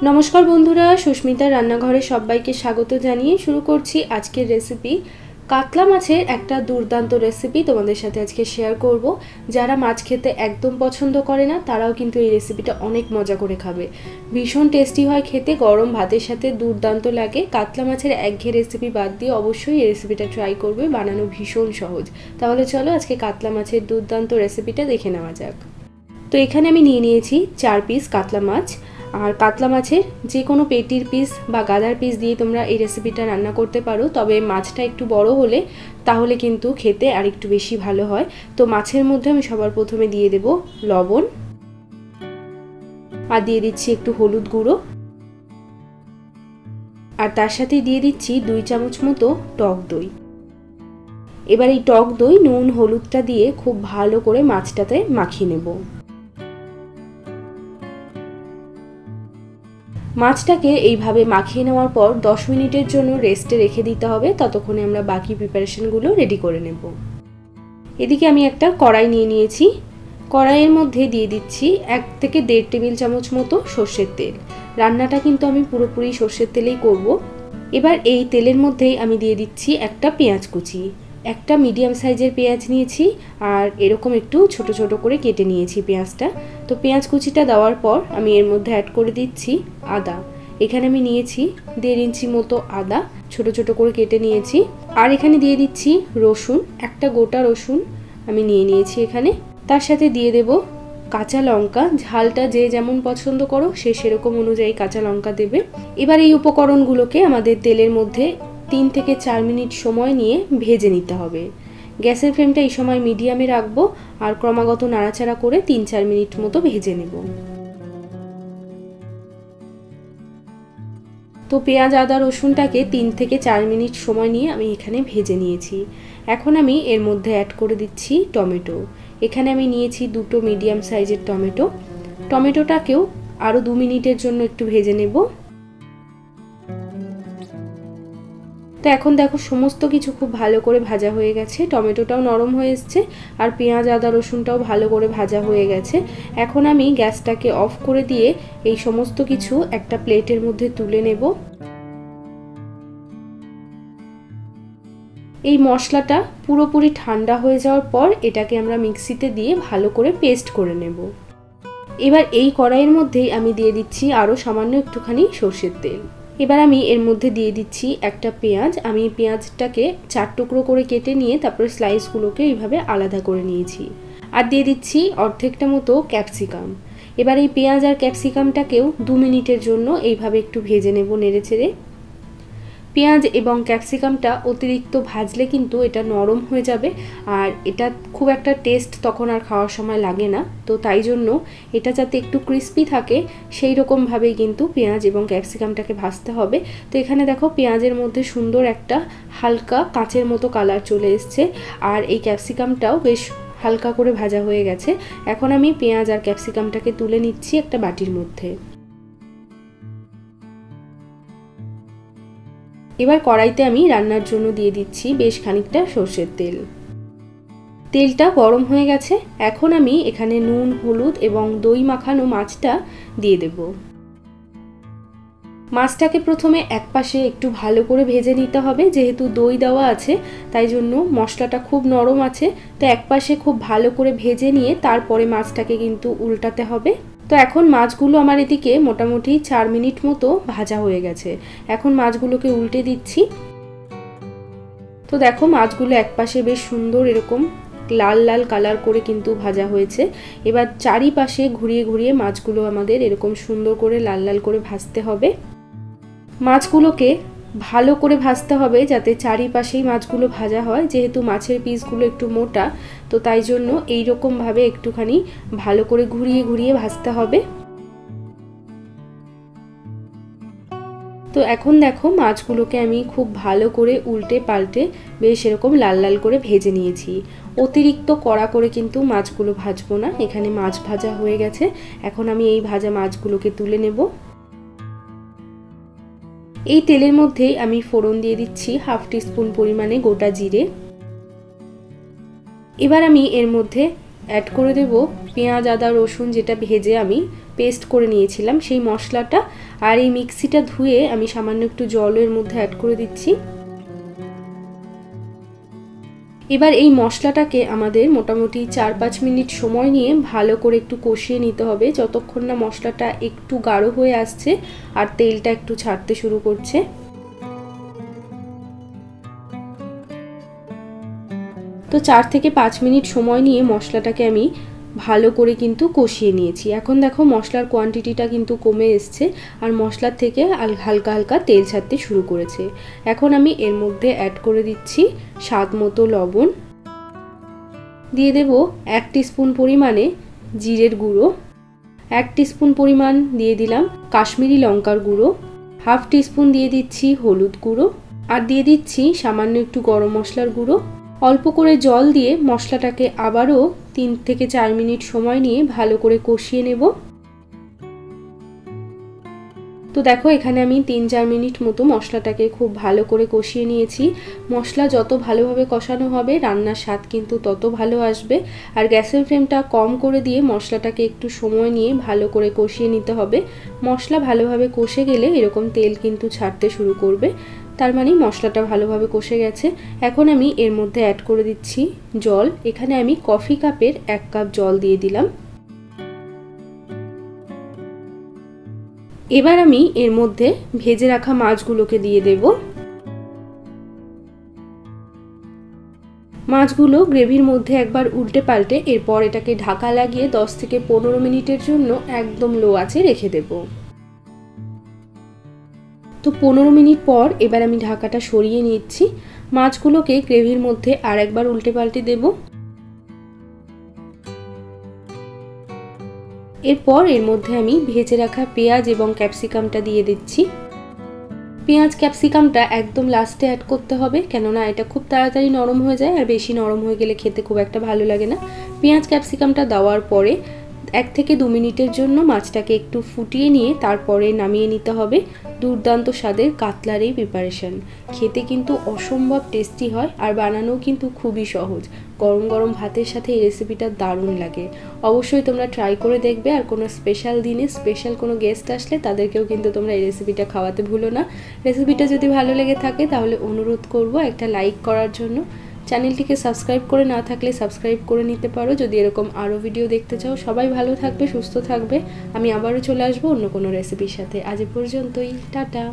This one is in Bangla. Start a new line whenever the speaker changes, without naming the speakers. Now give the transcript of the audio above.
নমস্কার বন্ধুরা, সুস্মিতার রান্নাঘরে সবাইকে স্বাগত জানিয়ে শুরু করছি আজকের রেসিপি। কাতলা মাছের একটা দুর্দান্ত রেসিপি তোমাদের সাথে আজকে শেয়ার করব। যারা মাছ খেতে একদম পছন্দ করে না তারাও কিন্তু এই রেসিপিটা অনেক মজা করে খাবে। ভীষণ টেস্টি হয় খেতে, গরম ভাতের সাথে দুর্দান্ত লাগে। কাতলা মাছের একঘেয়ে রেসিপি বাদ দিয়ে অবশ্যই এই রেসিপিটা ট্রাই করবে, বানানো ভীষণ সহজ। তাহলে চলো আজকে কাতলা মাছের দুর্দান্ত রেসিপিটা দেখে নেওয়া যাক। তো এখানে আমি নিয়ে নিয়েছি 4 পিস কাতলা মাছ। আর কাতলা মাছের যে কোনো পেটির পিস বা গাদার পিস দিয়ে তোমরা এই রেসিপিটা রান্না করতে পারো, তবে মাছটা একটু বড় হলে তাহলে কিন্তু খেতে আর একটু বেশি ভালো হয়। তো মাছের মধ্যে আমি সবার প্রথমে দিয়ে দেব লবণ, আর দিয়ে দিচ্ছি একটু হলুদ গুঁড়ো, আর তার সাথে দিয়ে দিচ্ছি 2 চামচ মতো টক দই। এবার এই টক দই, নুন, হলুদটা দিয়ে খুব ভালো করে মাছটাতে মাখিয়ে নেব। মাছটাকে এইভাবে মাখিয়ে নেওয়ার পর 10 মিনিটের জন্য রেস্টে রেখে দিতে হবে। ততক্ষণে আমরা বাকি প্রিপারেশনগুলো রেডি করে নেব। এদিকে আমি একটা কড়াই নিয়ে নিয়েছি। কড়াইয়ের মধ্যে দিয়ে দিচ্ছি 1 থেকে 1.5 টেবিল চামচ মতো সর্ষের তেল। রান্নাটা কিন্তু আমি পুরোপুরি সর্ষের তেলেই করব। এবার এই তেলের মধ্যেই আমি দিয়ে দিচ্ছি একটা পেঁয়াজ কুচি। একটা মিডিয়াম সাইজের পেঁয়াজ নিয়েছি, আর এরকম একটু ছোট ছোট করে কেটে নিয়েছি পেঁয়াজটা। তো পেঁয়াজ কুচিটা দেওয়ার পর আমি এর মধ্যে অ্যাড করে দিচ্ছি আদা। এখানে আমি নিয়েছি 1.5 ইঞ্চি মতো আদা, ছোট ছোট করে কেটে নিয়েছি। আর এখানে দিয়ে দিচ্ছি রসুন, একটা গোটা রসুন আমি নিয়ে নিয়েছি এখানে। তার সাথে দিয়ে দেব কাঁচা লঙ্কা। ঝালটা যে যেমন পছন্দ করো সে সেরকম অনুযায়ী কাঁচা লঙ্কা দেবে। এবার এই উপকরণগুলোকে আমাদের তেলের মধ্যে 3 থেকে 4 মিনিট সময় নিয়ে ভেজে নিতে হবে। গ্যাসের ফ্লেমটা এই সময় মিডিয়ামে রাখবো, আর ক্রমাগত নাড়াচাড়া করে 3-4 মিনিট মতো ভেজে নেব। তো পেঁয়াজ, আদা, রসুনটাকে 3 থেকে 4 মিনিট সময় নিয়ে আমি এখানে ভেজে নিয়েছি। এখন আমি এর মধ্যে অ্যাড করে দিচ্ছি টমেটো। এখানে আমি নিয়েছি 2টো মিডিয়াম সাইজের টমেটো। টমেটোটাকেও আরও 2 মিনিটের জন্য একটু ভেজে নেব। তো এখন দেখো সমস্ত কিছু খুব ভালো করে ভাজা হয়ে গেছে, টমেটোটাও নরম হয়ে এসছে, আর পেঁয়াজ, আদা, রসুনটাও ভালো করে ভাজা হয়ে গেছে। এখন আমি গ্যাসটাকে অফ করে দিয়ে এই সমস্ত কিছু একটা প্লেটের মধ্যে তুলে নেব। এই মশলাটা পুরোপুরি ঠান্ডা হয়ে যাওয়ার পর এটাকে আমরা মিক্সিতে দিয়ে ভালো করে পেস্ট করে নেব। এবার এই কড়াইয়ের মধ্যেই আমি দিয়ে দিচ্ছি আরও সামান্য একটুখানি সর্ষের তেল। এবার আমি এর মধ্যে দিয়ে দিচ্ছি একটা পেঁয়াজ। আমি পেঁয়াজটাকে 4 টুকরো করে কেটে নিয়ে তারপরে স্লাইসগুলোকে এইভাবে আলাদা করে নিয়েছি। আর দিয়ে দিচ্ছি অর্ধেকটা মতো ক্যাপসিকাম। এবার এই পেঁয়াজ আর ক্যাপসিকামটাকেও 2 মিনিটের জন্য এইভাবে একটু ভেজে নেব নেড়েচেড়ে। পেঁয়াজ এবং ক্যাপসিকামটা অতিরিক্ত ভাজলে কিন্তু এটা নরম হয়ে যাবে, আর এটা খুব একটা টেস্ট তখন আর খাওয়ার সময় লাগে না। তো তাই জন্য এটা যাতে একটু ক্রিস্পি থাকে সেই রকমভাবেই কিন্তু পেঁয়াজ এবং ক্যাপসিকামটাকে ভাজতে হবে। তো এখানে দেখো পেঁয়াজের মধ্যে সুন্দর একটা হালকা কাঁচের মতো কালার চলে এসছে, আর এই ক্যাপসিকামটাও বেশ হালকা করে ভাজা হয়ে গেছে। এখন আমি পেঁয়াজ আর ক্যাপসিকামটাকে তুলে নিচ্ছি একটা বাটির মধ্যে। এবার কড়াইতে আমি রান্নার জন্য দিয়ে দিচ্ছি বেশ খানিকটা সর্ষের তেল। তেলটা গরম হয়ে গেছে। এখন আমি এখানে নুন, হলুদ এবং দই মাখানো মাছটা দিয়ে দেব। মাছটাকে প্রথমে এক পাশে একটু ভালো করে ভেজে নিতে হবে, যেহেতু দই দেওয়া আছে তাই জন্য মশলাটা খুব নরম আছে। তো এক পাশে খুব ভালো করে ভেজে নিয়ে তারপরে মাছটাকে কিন্তু উল্টাতে হবে। তো এখন মাছগুলো আমার এদিকে মোটামুটি 4 মিনিট মতো ভাজা হয়ে গেছে। এখন মাছগুলোকে উল্টে দিচ্ছি। তো দেখো মাছগুলো একপাশে বেশ সুন্দর এরকম লাল লাল কালার করে কিন্তু ভাজা হয়েছে। এবার চারিপাশে ঘুরিয়ে ঘুরিয়ে মাছগুলো আমাদের এরকম সুন্দর করে লাল লাল করে ভাজতে হবে। মাছগুলোকে ভালো করে ভাজতে হবে যাতে চারিপাশেই মাছগুলো ভাজা হয়। যেহেতু মাছের পিসগুলো একটু মোটা, তো তাই জন্য এই রকম ভাবে একটুখানি ভালো করে ঘুরিয়ে ঘুরিয়ে ভাজতে হবে। তো এখন দেখো মাছগুলোকে আমি খুব ভালো করে উল্টে পাল্টে বেশ এরকম লাল লাল করে ভেজে নিয়েছি। অতিরিক্ত কড়া করে কিন্তু মাছগুলো ভাজবো না। এখানে মাছ ভাজা হয়ে গেছে। এখন আমি এই ভাজা মাছগুলোকে তুলে নেব। এই তেলের মধ্যে আমি ফোড়ন দিয়ে দিচ্ছি 1/2 টিস্পুন পরিমাণে গোটা জিরে। এবার আমি এর মধ্যে অ্যাড করে দেব পেঁয়াজ আদা রসুন যেটা ভেজে আমি পেস্ট করে নিয়েছিলাম সেই মশলাটা। আর এই মিক্সিটা ধুয়ে আমি সামান্য একটু জলের মধ্যে অ্যাড করে দিচ্ছি। এবার এই মশলাটাকে আমাদের মোটামুটি 4-5 মিনিট সময় নিয়ে ভালো করে একটু কষিয়ে নিতে হবে, যতক্ষণ না মশলাটা একটু গাঢ় হয়ে আসছে আর তেলটা একটু ছাড়তে শুরু করছে। তো 4 থেকে 5 মিনিট সময় নিয়ে মশলাটাকে আমি ভালো করে কিন্তু কষিয়ে নিয়েছি। এখন দেখো মশলার কোয়ান্টিটিটা কিন্তু কমে এসছে আর মশলার থেকে হালকা হালকা তেল ছাড়তে শুরু করেছে। এখন আমি এর মধ্যে অ্যাড করে দিচ্ছি স্বাদ মতো লবণ, দিয়ে দেব 1 টিস্পুন পরিমাণে জিরের গুঁড়ো, 1 টিস্পুন পরিমাণ দিয়ে দিলাম কাশ্মীরি লঙ্কার গুঁড়ো, 1/2 টিস্পুন দিয়ে দিচ্ছি হলুদ গুঁড়ো, আর দিয়ে দিচ্ছি সামান্য একটু গরম মশলার গুঁড়ো। অল্প করে জল দিয়ে মশলাটাকে আবারও 3 থেকে 4 মিনিট সময় নিয়ে ভালো করে কষিয়ে নেব। তো দেখো এখানে আমি 3-4 মিনিট মতো মশলাটাকে খুব ভালো করে কষিয়ে নিয়েছি। মশলা যত ভালোভাবে কষানো হবে রান্নার স্বাদ কিন্তু তত ভালো আসবে। আর গ্যাসের ফ্লেমটা কম করে দিয়ে মশলাটাকে একটু সময় নিয়ে ভালো করে কষিয়ে নিতে হবে। মশলা ভালোভাবে কষে গেলে এরকম তেল কিন্তু ছাড়তে শুরু করবে, তার মানে মশলাটা ভালোভাবে কষে গেছে। এখন আমি এর মধ্যে অ্যাড করে দিচ্ছি জল। এখানে আমি কফি কাপের 1 কাপ জল দিয়ে দিলাম। এবার আমি এর মধ্যে ভেজে রাখা মাছগুলোকে দিয়ে দেব। মাছগুলো গ্রেভির মধ্যে একবার উল্টে পাল্টে এরপর এটাকে ঢাকা লাগিয়ে 10 থেকে 15 মিনিটের জন্য একদম লো আঁচে রেখে দেব। তো 15 মিনিট পর এবার আমি ঢাকাটা সরিয়ে নিচ্ছি। মাছগুলোকে গ্রেভির মধ্যে আর একবার উল্টে পাল্টে দেব। এরপর এর মধ্যে আমি ভেজে রাখা পেঁয়াজ এবং ক্যাপসিকামটা দিয়ে দিচ্ছি। পেঁয়াজ ক্যাপসিকামটা একদম লাস্টে অ্যাড করতে হবে, কেননা এটা খুব তাড়াতাড়ি নরম হয়ে যায় আর বেশি নরম হয়ে গেলে খেতে খুব একটা ভালো লাগে না। পেঁয়াজ ক্যাপসিকামটা দেওয়ার পরে 1 থেকে 2 মিনিটের জন্য মাছটাকে একটু ফুটিয়ে নিয়ে তারপরে নামিয়ে নিতে হবে। দুর্দান্ত স্বাদের কাতলার এই প্রিপারেশন খেতে কিন্তু অসম্ভব টেস্টি হয় আর বানানোও কিন্তু খুবই সহজ। গরম গরম ভাতের সাথে এই রেসিপিটা দারুণ লাগে। অবশ্যই তোমরা ট্রাই করে দেখবে। আর কোনো স্পেশাল দিনে স্পেশাল কোনো গেস্ট আসলে তাদেরকেও কিন্তু তোমরা এই রেসিপিটা খাওয়াতে ভুলো না। রেসিপিটা যদি ভালো লেগে থাকে তাহলে অনুরোধ করব একটা লাইক করার জন্য। চ্যানেলটিকে সাবস্ক্রাইব করে না থাকলে সাবস্ক্রাইব করে নিতে পারো যদি এরকম আরও ভিডিও দেখতে চাও। সবাই ভালো থাকবে, সুস্থ থাকবে। আমি আবারও চলে আসবো অন্য কোনো রেসিপির সাথে। আজ পর্যন্তই, টাটা।